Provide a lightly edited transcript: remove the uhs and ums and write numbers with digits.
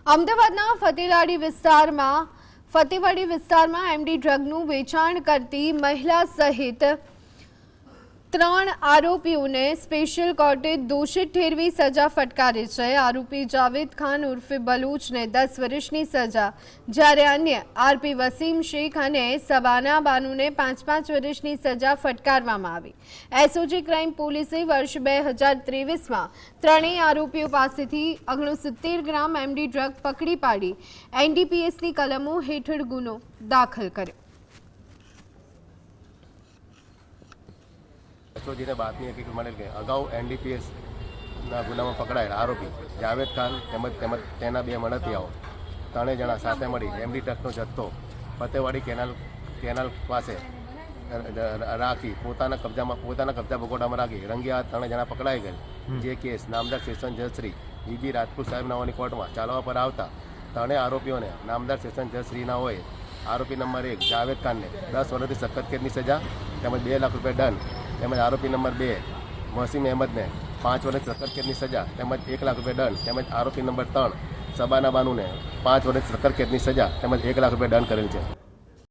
અમદાવાદના ફતેવાડી વિસ્તારમાં એમડી ડ્રગનું વેચાણ કરતી મહિલા સહિત 3 આરોપીઓને સ્પેશિયલ કોર્ટે દોષિત ઠેરવી સજા ફટકારી છે। આરોપી જાવેદ ખાન ઉર્ફે બલૂચને 10 વર્ષની સજા, જ્યારે અન્ય આરપી વસીમ શેખ અને સબાના બાનુને 5-5 વર્ષની સજા ફટકારવામાં આવી। એસઓજી ક્રાઇમ પોલીસે વર્ષ 2023માં ત્રણેય આરોપીઓ પાસેથી 69 ગ્રામ એમડી ડ્રગ પકડી પાડી એનડીપીએસની કલમો હેઠળ ગુનો દાખલ કર્યો। એસઓજીને બાતમી હકીકત મળેલ કે અગાઉ એનડીપીએસના ગુનામાં પકડાયેલા આરોપી જાવેદ ખાન તેમજ તેના 2 મળતિયાઓ 3 જણા સાથે મળી એમડી ટ્રકનો જથ્થો ફતેવાડી કેનાલ પાસે રાખી પોતાના કબજા ભોગવટામાં રાખી રંગે હાથ 3 જણા પકડાઈ ગયેલ, જે કેસ નામદાર સેશન જજ શ્રી ઈબી રાજપૂત સાહેબ નાઓની કોર્ટમાં ચાલવા પર આવતા 3 આરોપીઓને નામદાર સેશન જજ શ્રીનાઓએ આરોપી નંબર 1 જાવેદ ખાનને 10 વર્ષથી સખત કેદની સજા તેમજ 2 લાખ રૂપિયા દંડ તેમજ આરોપી નંબર 2 વસીમ અહેમદને 5 વર્ષ સખત કેદની સજા તેમજ 1 લાખ રૂપિયા દંડ તેમજ આરોપી નંબર 3 સબાના બાનુને 5 વર્ષ સખત કેદની સજા તેમજ 1 લાખ રૂપિયા દંડ કરેલ છે।